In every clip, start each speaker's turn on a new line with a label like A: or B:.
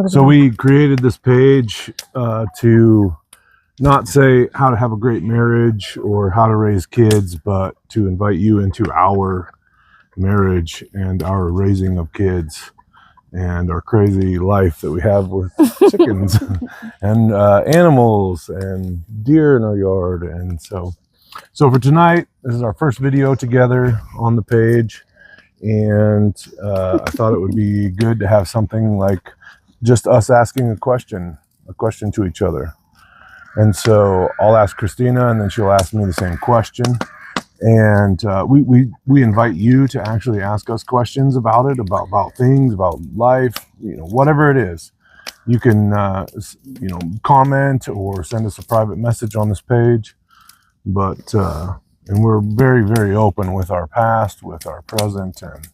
A: So we created this page to not say how to have a great marriage or how to raise kids, but to invite you into our marriage and our raising of kids and our crazy life that we have with chickens and animals and deer in our yard. And so for tonight, this is our first video together on the page, and I thought it would be good to have something like just us asking a question to each other. And so I'll ask Christina, and then she'll ask me the same question. And we invite you to actually ask us questions about it, about things, about life, whatever it is. You can, comment or send us a private message on this page. But, and we're very, very open with our past, with our present. And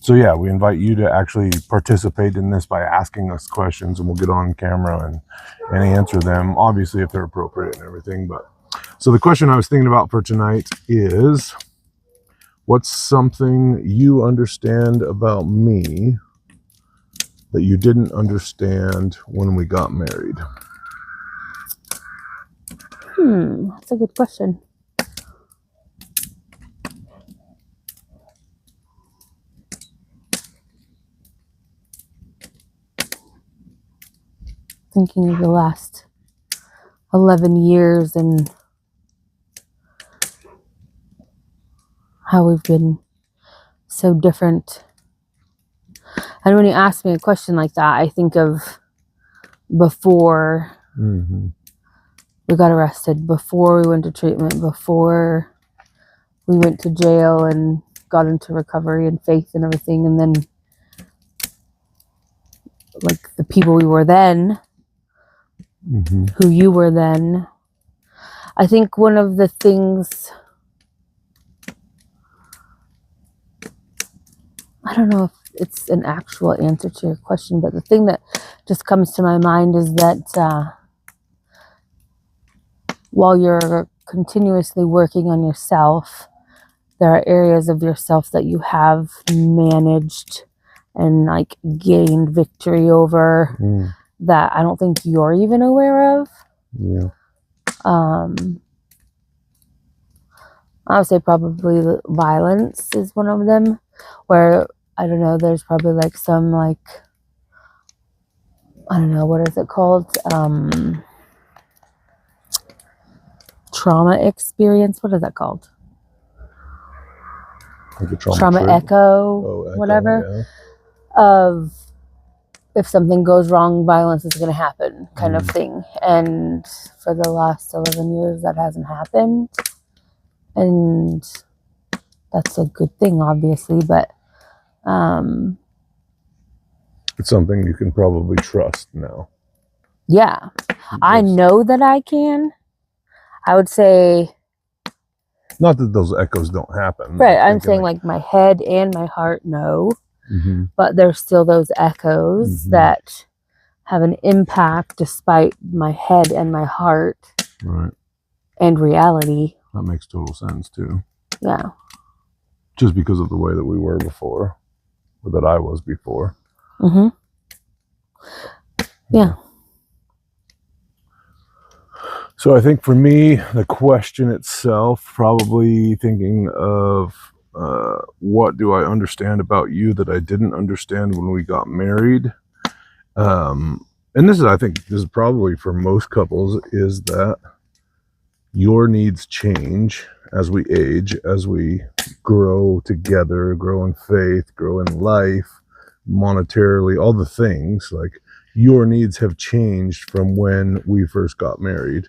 A: so, yeah, we invite you to actually participate in this by asking us questions, and we'll get on camera and answer them, obviously, if they're appropriate and everything. But so the question I was thinking about for tonight is, what's something you understand about me that you didn't understand when we got married?
B: That's a good question. Thinking of the last 11 years and how we've been so different. And when you ask me a question like that, I think of before we got arrested, before we went to treatment, before we went to jail and got into recovery and faith and everything. And then like the people we were then, who you were then. I think one of the things, I don't know if it's an actual answer to your question, but the thing that just comes to my mind is that while you're continuously working on yourself, there are areas of yourself that you have managed and like gained victory over that I don't think you're even aware of.
A: Yeah.
B: I would say probably violence is one of them, where I don't know, there's probably like some like, I don't know, what is it called? Trauma experience. What is that called?
A: Like a
B: trauma echo, whatever. Yeah. Of if something goes wrong, violence is going to happen kind of thing. And for the last 11 years, that hasn't happened. And that's a good thing, obviously, but
A: it's something you can probably trust now.
B: Yeah, I know that I can. I would say,
A: not that those echoes don't happen.
B: Right, I'm saying like my head and my heart know, but there's still those echoes that have an impact despite my head and my heart.
A: Right.
B: And reality.
A: That makes total sense too.
B: Yeah.
A: Just because of the way that we were before, or that I was before.
B: Yeah.
A: So I think for me, the question itself, probably thinking of what do I understand about you that I didn't understand when we got married? And this is, I think, this is probably for most couples, is that your needs change as we age, as we grow together, grow in faith, grow in life, monetarily, all the things. Like, your needs have changed from when we first got married.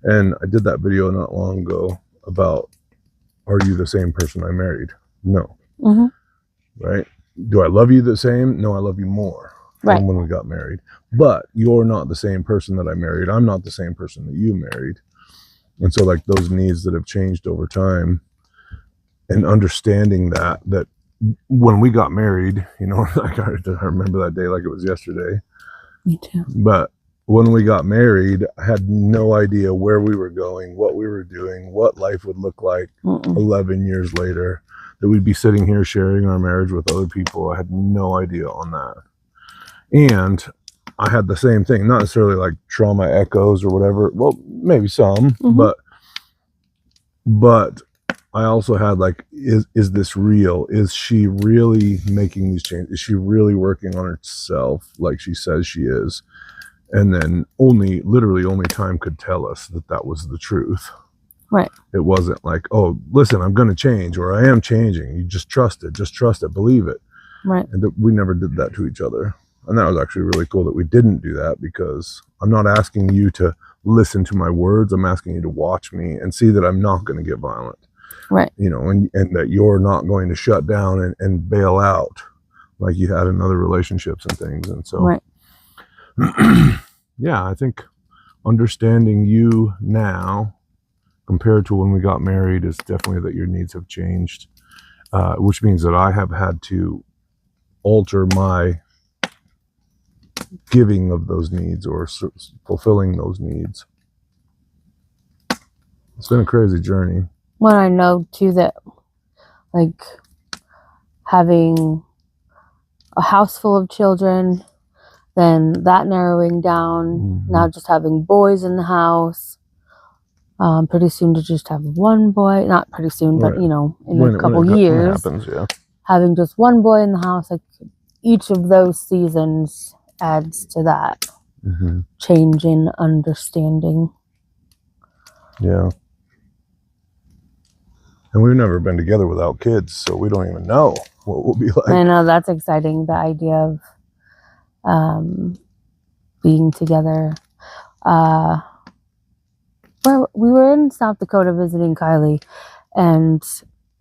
A: And I did that video not long ago about, are you the same person I married? No. Right? Do I love you the same? No, I love you more than when we got married. But you're not the same person that I married. I'm not the same person that you married. And so like those needs that have changed over time, and understanding that when we got married, like I remember that day like it was yesterday.
B: Me too.
A: But when we got married, I had no idea where we were going, what we were doing, what life would look like 11 years later, that we'd be sitting here sharing our marriage with other people. I had no idea on that. And I had the same thing, not necessarily like trauma echoes or whatever. Well, maybe some, but I also had like, is this real? Is she really making these changes? Is she really working on herself like she says she is? And then literally only time could tell us that that was the truth.
B: Right.
A: It wasn't like, oh, listen, I'm going to change, or I am changing. You just trust it, believe it.
B: Right.
A: And we never did that to each other. And that was actually really cool that we didn't do that, because I'm not asking you to listen to my words. I'm asking you to watch me and see that I'm not going to get violent.
B: Right.
A: You know, and that you're not going to shut down and bail out like you had in other relationships and things. And so,
B: right.
A: Yeah, I think understanding you now compared to when we got married is definitely that your needs have changed, which means that I have had to alter my giving of those needs or fulfilling those needs. It's been a crazy journey.
B: Well, I know too that like having a house full of children, then that narrowing down, now just having boys in the house, pretty soon to just have one boy, not pretty soon, but you know, in a couple years,
A: when it happens,
B: having just one boy in the house, like each of those seasons adds to that change in understanding.
A: Yeah. And we've never been together without kids, so we don't even know what we'll be like.
B: I know, that's exciting, the idea of being together. Where we were in South Dakota visiting Kylie, and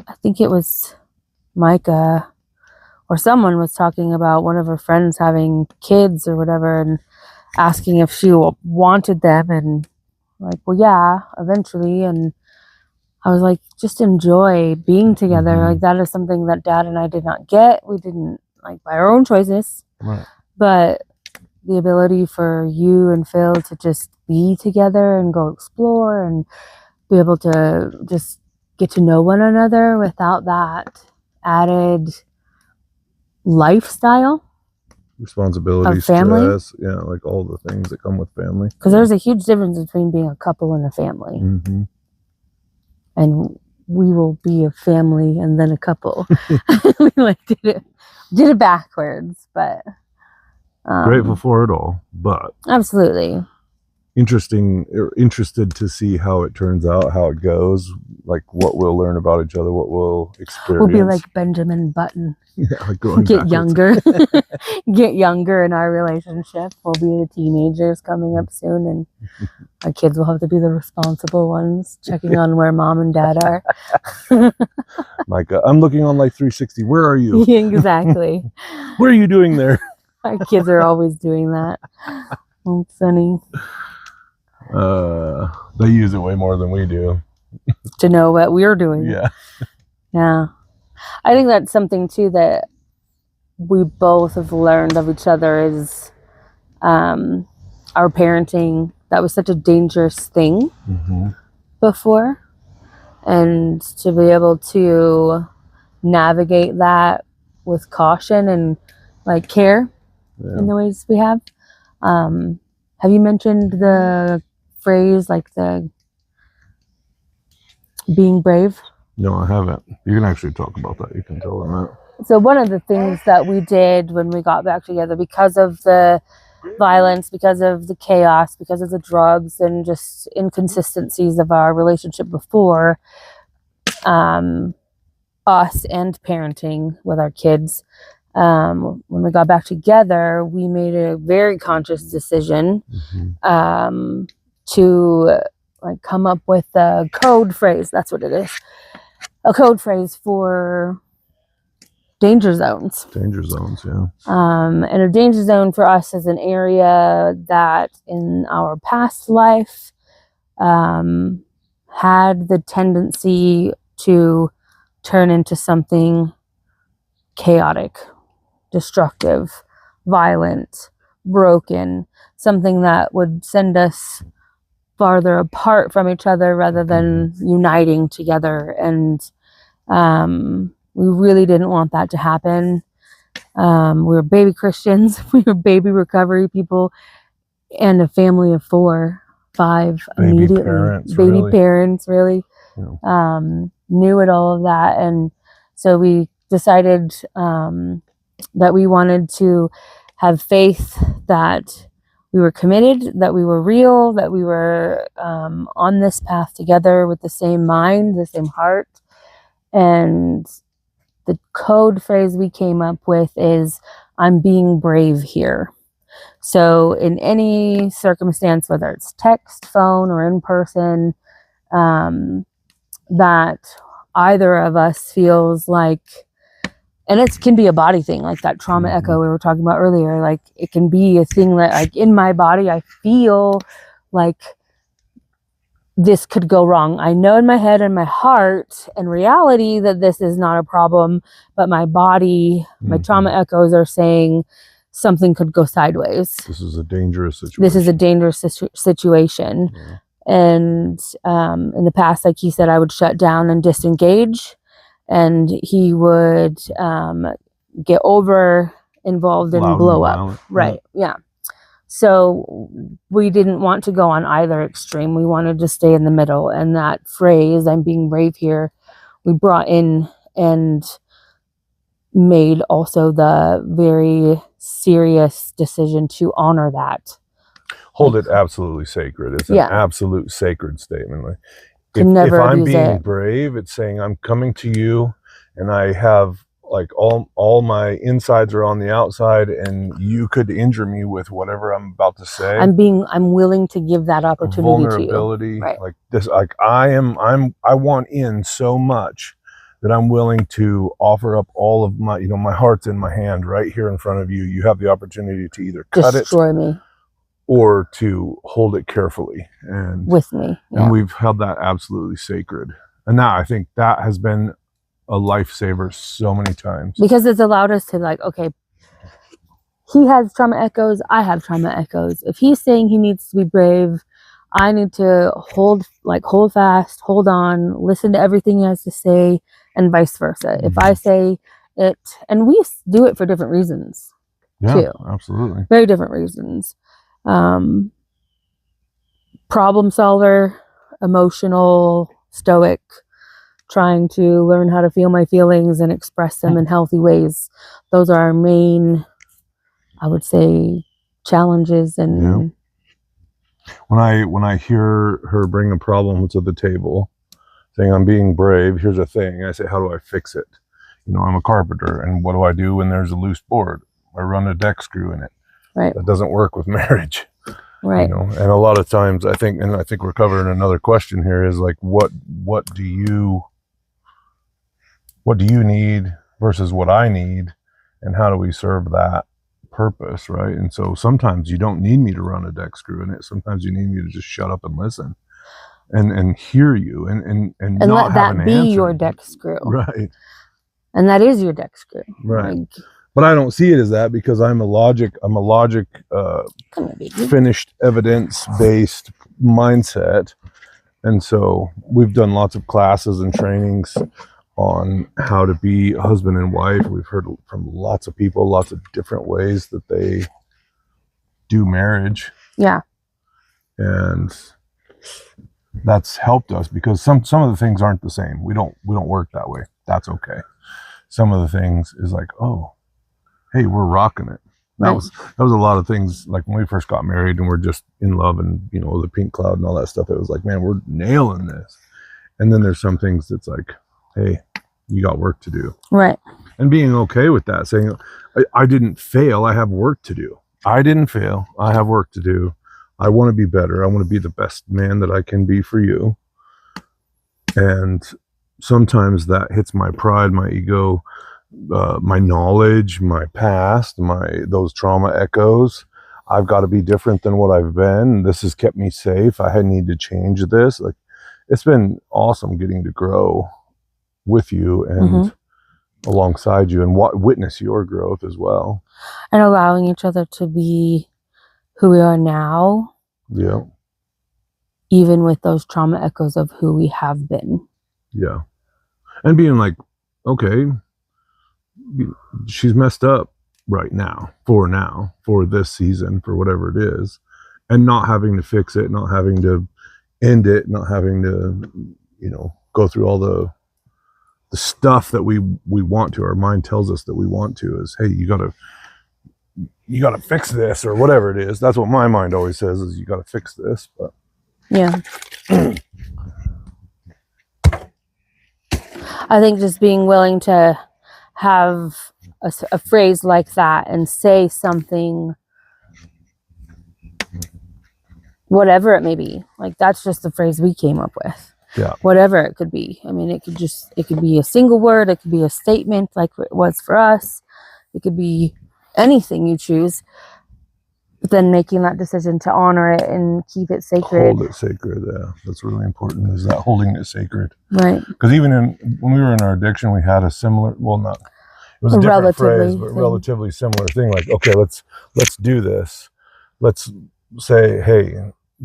B: I think it was Micah or someone was talking about one of her friends having kids or whatever, and asking if she wanted them, and like, well, yeah, eventually. And I was like, just enjoy being together. Like, that is something that Dad and I did not get. We didn't, like, by our own choices.
A: Right.
B: But the ability for you and Phil to just be together and go explore and be able to just get to know one another without that added lifestyle,
A: responsibility,
B: of family,
A: stress, like all the things that come with family.
B: because there's a huge difference between being a couple and a family. And we will be a family and then a couple. We like did it backwards, but
A: grateful for it all, but
B: absolutely
A: interested to see how it turns out, how it goes, like what we'll learn about each other, what we'll experience.
B: We'll be like Benjamin Button.
A: Like going
B: get
A: backwards.
B: younger. Get younger in our relationship. We'll be the teenagers coming up soon, and our kids will have to be the responsible ones, checking on where Mom and Dad are.
A: Like, I'm looking on like 360. Where are you?
B: Exactly.
A: What are you doing there?
B: Our kids are always doing that. Oh, it's funny.
A: They use it way more than we do.
B: To know what we're doing.
A: Yeah.
B: Yeah. I think that's something too that we both have learned of each other is our parenting. That was such a dangerous thing before. And to be able to navigate that with caution and like care in the ways we have. Have you mentioned the phrase, like the being brave?
A: No, I haven't. You can actually talk about that. You can tell them that.
B: So one of the things that we did when we got back together, because of the violence, because of the chaos, because of the drugs and just inconsistencies of our relationship before, us and parenting with our kids, when we got back together, we made a very conscious decision to like come up with a code phrase. That's what it is. A code phrase for danger zones.
A: Danger zones, yeah.
B: And a danger zone for us is an area that in our past life had the tendency to turn into something chaotic, destructive, violent, broken, something that would send us farther apart from each other rather than uniting together. And we really didn't want that to happen. We were baby Christians. We were baby recovery people, and a family of 5
A: Baby
B: immediately.
A: parents,
B: Baby
A: really.
B: parents, really.
A: Yeah.
B: Knew it, all of that. And so we decided that we wanted to have faith that we were committed, that we were real, that we were on this path together with the same mind, the same heart. And the code phrase we came up with is, I'm being brave here. So in any circumstance, whether it's text, phone, or in person, that either of us feels like, and it can be a body thing, like that trauma echo we were talking about earlier. Like, it can be a thing that, like, in my body, I feel like this could go wrong. I know in my head and my heart and reality that this is not a problem, but my body, my trauma echoes are saying something could go sideways.
A: This is a dangerous situation.
B: This is a dangerous situation.
A: Yeah.
B: And in the past, like he said, I would shut down and disengage, and he would get over involved and
A: Loud
B: blow
A: and
B: up.
A: violent.
B: Right. Yeah. So we didn't want to go on either extreme. We wanted to stay in the middle. And that phrase, I'm being brave here, we brought in and made also the very serious decision to honor that.
A: Hold it absolutely sacred. It's an absolute sacred statement. Like, if I'm being brave, it's saying I'm coming to you, and I have, like, all my insides are on the outside, and you could injure me with whatever I'm about to say.
B: I'm willing to give that opportunity to you.
A: Right. Like this, like I want in so much that I'm willing to offer up all of my, my heart's in my hand right here in front of you. You have the opportunity to either
B: destroy me
A: or to hold it carefully and
B: with me.
A: Yeah. And we've held that absolutely sacred. And now I think that has been a lifesaver so many times.
B: Because it's allowed us to, like, okay, he has trauma echoes, I have trauma echoes. If he's saying he needs to be brave, I need to hold fast, hold on, listen to everything he has to say, and vice versa. If I say it, and we do it for different reasons too.
A: Absolutely.
B: Very different reasons. Problem solver, emotional, stoic, trying to learn how to feel my feelings and express them in healthy ways. Those are our main, I would say, challenges. And
A: when I hear her bring a problem to the table, saying I'm being brave, here's a thing. I say, how do I fix it? I'm a carpenter, and what do I do when there's a loose board? I run a deck screw in it.
B: Right.
A: That doesn't work with marriage.
B: Right.
A: And a lot of times I think we're covering another question here, is like, what do you need versus what I need, and how do we serve that purpose, right? And so sometimes you don't need me to run a deck screw in it. Sometimes you need me to just shut up and listen and hear you and not
B: let that be your deck screw.
A: Right.
B: And that is your deck screw.
A: Right. But I don't see it as that, because I'm a logic finished evidence-based mindset. And so we've done lots of classes and trainings on how to be a husband and wife. We've heard from lots of people, lots of different ways that they do marriage.
B: Yeah.
A: And that's helped us, because some of the things aren't the same. We don't work that way. That's okay. Some of the things is like, oh, hey, we're rocking it. That was a lot of things, like when we first got married and we're just in love, and the pink cloud and all that stuff. It was like, man, we're nailing this. And then there's some things that's like, hey, you got work to do.
B: Right.
A: And being okay with that, saying, I didn't fail, I have work to do. I didn't fail, I have work to do. I want to be better. I want to be the best man that I can be for you. And sometimes that hits my pride, my ego, my knowledge, my past, those trauma echoes. I've got to be different than what I've been. This has kept me safe. I need to change this. Like, it's been awesome getting to grow with you and alongside you, and witness your growth as well.
B: And allowing each other to be who we are now.
A: Yeah.
B: Even with those trauma echoes of who we have been.
A: Yeah. And being like, okay, she's messed up. right now, for this season, for whatever it is, and not having to fix it, not having to end it, not having to, go through all the stuff that we want to. Our mind tells us that we want to, is, hey, you gotta fix this, or whatever it is. That's what my mind always says, is you gotta fix this. But
B: Yeah. I think just being willing to have a phrase like that and say something, whatever it may be, like that's just the phrase we came up with.
A: Yeah.
B: Whatever it could be. I mean, it could be a single word, it could be a statement like it was for us. It could be anything you choose. But then making that decision to honor it and keep it sacred.
A: Hold it sacred. Yeah, that's really important. Is that holding it sacred?
B: Right.
A: Because even when we were in our addiction, we had a similar. Well, not. It was a different phrase, but relatively similar thing. Like, okay, let's do this. Let's say, hey,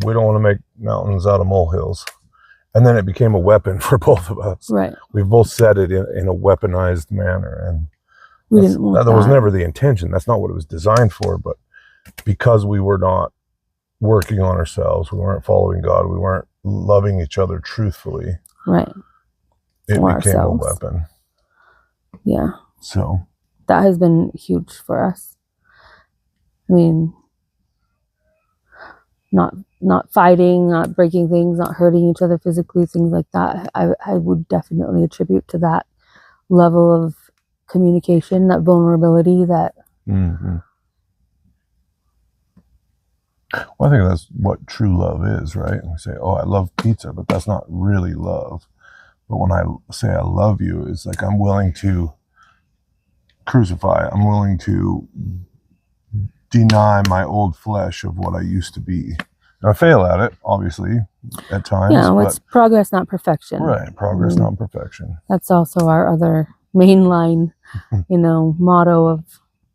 A: we don't want to make mountains out of molehills, and then it became a weapon for both of us.
B: Right.
A: We both said it in a weaponized manner, and
B: we didn't want
A: that was never the intention. That's not what it was designed for, but because we were not working on ourselves, we weren't following God, we weren't loving each other truthfully.
B: Right.
A: It became a weapon.
B: Yeah.
A: So
B: that has been huge for us. I mean, not fighting, not breaking things, not hurting each other physically, things like that. I would definitely attribute to that level of communication, that vulnerability, that
A: Well, I think that's what true love is, right? We say, oh, I love pizza, but that's not really love. But when I say I love you, it's like I'm willing to crucify, I'm willing to deny my old flesh of what I used to be. And I fail at it, obviously, at times.
B: Yeah, well, it's progress, not perfection.
A: Right, progress, not perfection.
B: That's also our other mainline, motto of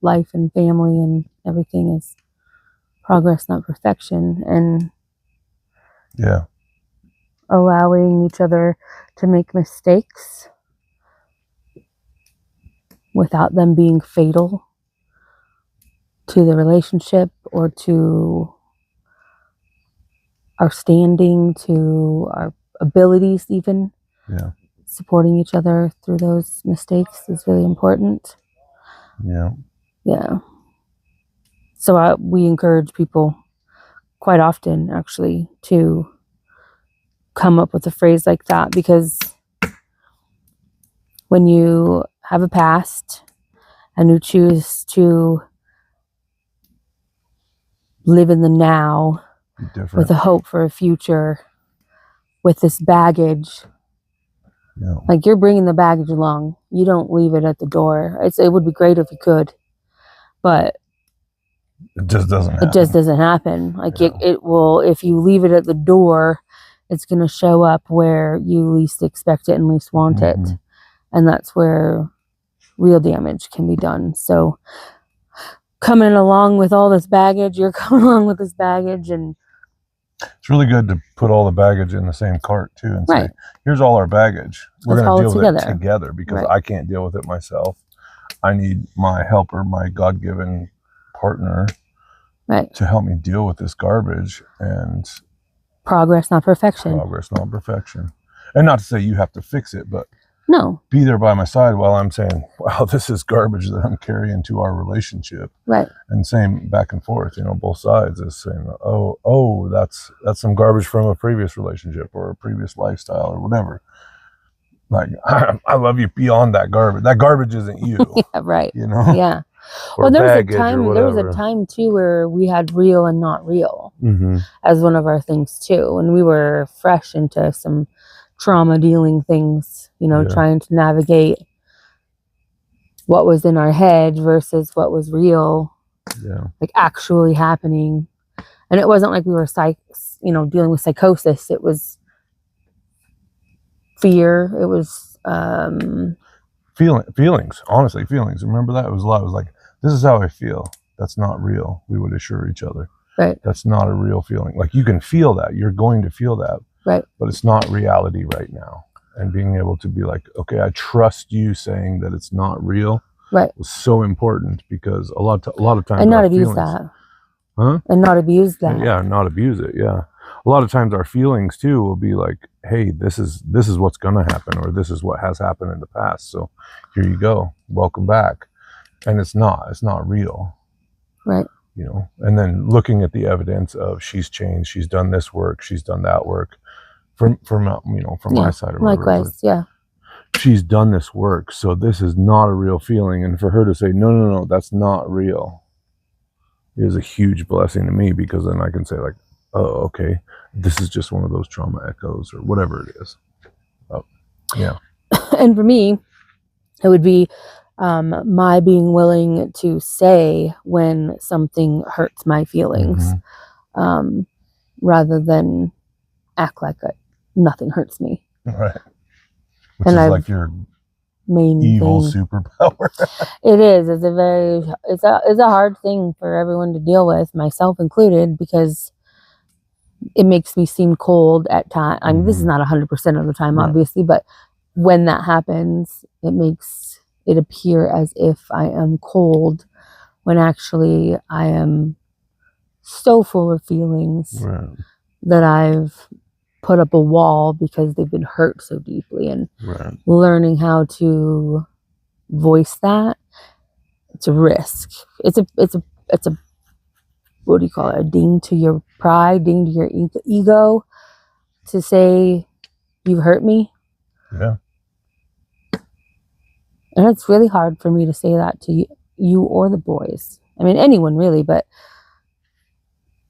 B: life and family and everything is progress, not perfection, and allowing each other to make mistakes without them being fatal to the relationship or to our standing, to our abilities even.
A: Yeah.
B: Supporting each other through those mistakes is really important.
A: Yeah.
B: Yeah. So we encourage people quite often, actually, to come up with a phrase like that, because when you have a past and you choose to live in the now with a hope for a future, with this baggage, like you're bringing the baggage along. You don't leave it at the door. It would be great if you could, but
A: it just doesn't happen.
B: It just doesn't happen. Like it will, if you leave it at the door, it's going to show up where you least expect it and least want it. And that's where real damage can be done. So coming along with all this baggage, you're coming along with this baggage, and
A: it's really good to put all the baggage in the same cart too and say, here's all our baggage. We're going to deal with it together, because I can't deal with it myself. I need my helper, my God-given partner to help me deal with this garbage. And
B: progress, not perfection.
A: Progress, not perfection. And not to say you have to fix it, but
B: be
A: there by my side while I'm saying, wow, this is garbage that I'm carrying to our relationship.
B: Right.
A: And same back and forth, both sides is saying, oh, that's some garbage from a previous relationship or a previous lifestyle or whatever. Like, I love you beyond that garbage. That garbage isn't you.
B: Yeah, right.
A: Yeah.
B: Well, there was a time too where we had real and not real as one of our things too. And we were fresh into some trauma dealing things, trying to navigate what was in our head versus what was real, like actually happening. And it wasn't like we were dealing with psychosis. It was fear. It was
A: feelings. Honestly, feelings. Remember that? It was a lot. It was like, this is how I feel. That's not real. We would assure each other.
B: Right.
A: That's not a real feeling. Like, you can feel that. You're going to feel that.
B: Right.
A: But it's not reality right now. And being able to be like, okay, I trust you saying that it's not real.
B: Right.
A: was so important, because a lot of times
B: And not
A: our
B: abuse
A: feelings,
B: that.
A: huh?
B: And not abuse that.
A: Yeah, not abuse it. Yeah, a lot of times our feelings too will be like, hey, this is what's gonna happen, or this is what has happened in the past, so here you go, welcome back. And it's not real.
B: Right.
A: You know, and then looking at the evidence of she's changed, she's done this work, she's done that work, from my side of it,
B: Likewise, yeah.
A: she's done this work, so this is not a real feeling. And for her to say no, that's not real, is a huge blessing to me, because then I can say like, oh, okay, this is just one of those trauma echoes or whatever it is. Yeah.
B: And for me, it would be my being willing to say when something hurts my feelings, rather than act like nothing hurts me.
A: Right. Which
B: And
A: is
B: I've
A: like your
B: main
A: evil
B: thing.
A: superpower.
B: It is. It's a hard thing for everyone to deal with, myself included, because it makes me seem cold at times. I mean, this is not 100% of the time, obviously, but when that happens, it makes it appear as if I am cold, when actually I am so full of feelings that I've put up a wall because they've been hurt so deeply. And learning how to voice that, it's a risk. It's a what do you call it? A ding to your pride, ding to your ego, to say you've hurt me.
A: Yeah.
B: And it's really hard for me to say that to you or the boys. I mean, anyone really, but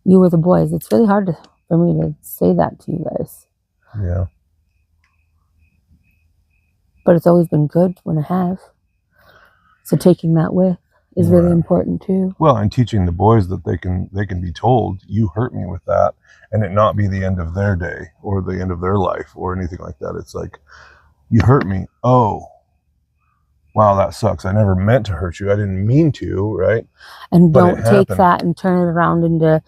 B: you or the boys. It's really hard for me to say that to you guys.
A: Yeah.
B: But it's always been good when I have. So taking that with is really important too.
A: Well, and teaching the boys that they can be told, you hurt me with that, and it not be the end of their day or the end of their life or anything like that. It's like, you hurt me. Oh, wow, that sucks. I never meant to hurt you. I didn't mean to, right?
B: And don't take that and turn it around into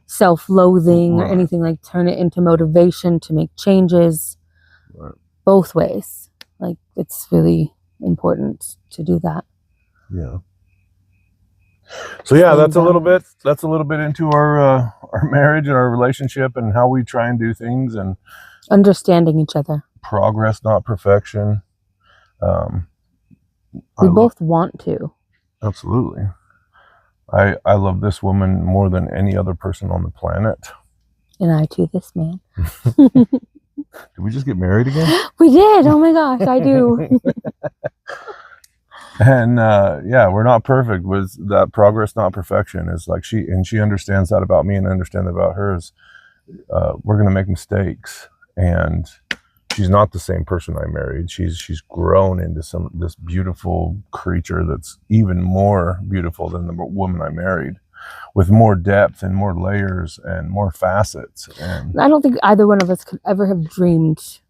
B: self-loathing or anything. Like, turn it into motivation to make changes. Both ways. Like, it's really important to do that.
A: Yeah. So yeah, that's a little bit into our marriage and our relationship and how we try and do things, and
B: understanding each other.
A: Progress, not perfection.
B: We both want to.
A: Absolutely. I love this woman more than any other person on the planet.
B: And I too, this man.
A: Did we just get married again?
B: We did. Oh my gosh, I do.
A: And yeah, we're not perfect. With that, progress, not perfection, is like she understands that about me, and I understand that about hers. We're gonna make mistakes, and she's not the same person I married. She's grown into this beautiful creature that's even more beautiful than the woman I married, with more depth and more layers and more facets. And
B: I don't think either one of us could ever have dreamed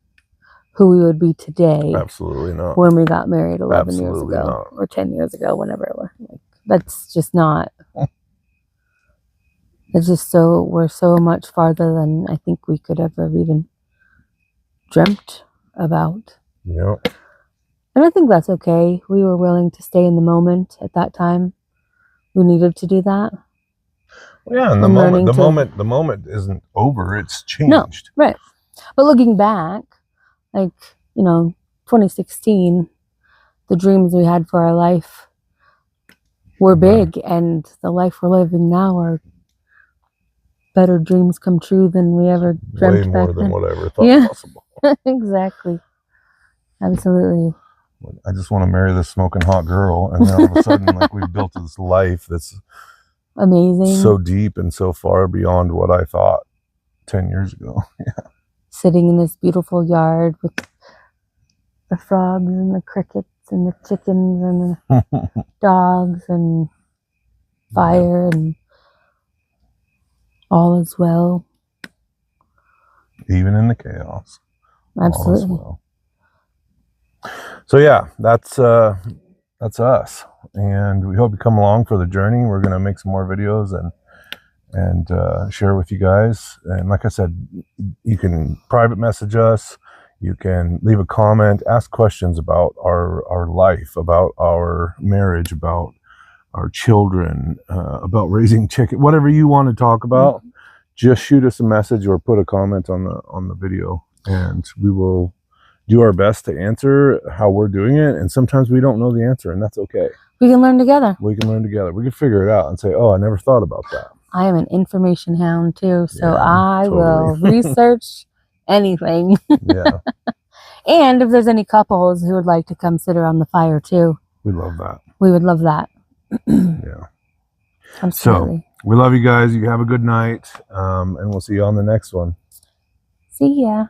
B: who we would be today.
A: Absolutely not.
B: When we got married 11 years
A: Absolutely
B: ago,
A: not.
B: or 10 years ago, whenever it was. Like, that's just not. It's just we're so much farther than I think we could ever have even dreamt about.
A: Yep.
B: And I think that's okay. We were willing to stay in the moment at that time. We needed to do that.
A: Well, yeah, and the moment isn't over. It's changed.
B: No, right. But looking back, like, 2016, the dreams we had for our life were big, and the life we're living now are better dreams come true than we ever dreamt
A: way more
B: back
A: than
B: then.
A: what I ever thought possible.
B: Exactly. Absolutely.
A: I just want to marry this smoking hot girl, and then all of a sudden, like, we've built this life that's
B: amazing,
A: so deep and so far beyond what I thought 10 years ago. Yeah.
B: Sitting in this beautiful yard with the frogs and the crickets and the chickens and the dogs and fire, and all is well.
A: Even in the chaos.
B: Absolutely.
A: Well. So yeah, that's us, and we hope you come along for the journey. We're going to make some more videos and share with you guys. And like I said, you can private message us. You can leave a comment, ask questions about our life, about our marriage, about our children, about raising chicken, whatever you want to talk about. Just shoot us a message or put a comment on the video, and we will do our best to answer how we're doing it. And sometimes we don't know the answer, and that's okay.
B: We can learn together.
A: We can learn together. We can figure it out and say, oh, I never thought about that.
B: I am an information hound too, so
A: Yeah,
B: I will research anything.
A: Yeah,
B: And if there's any couples who would like to come sit around the fire too,
A: we love that.
B: we would love that.
A: Yeah.
B: Absolutely.
A: We love you guys. You have a good night, and we'll see you on the next one.
B: See ya.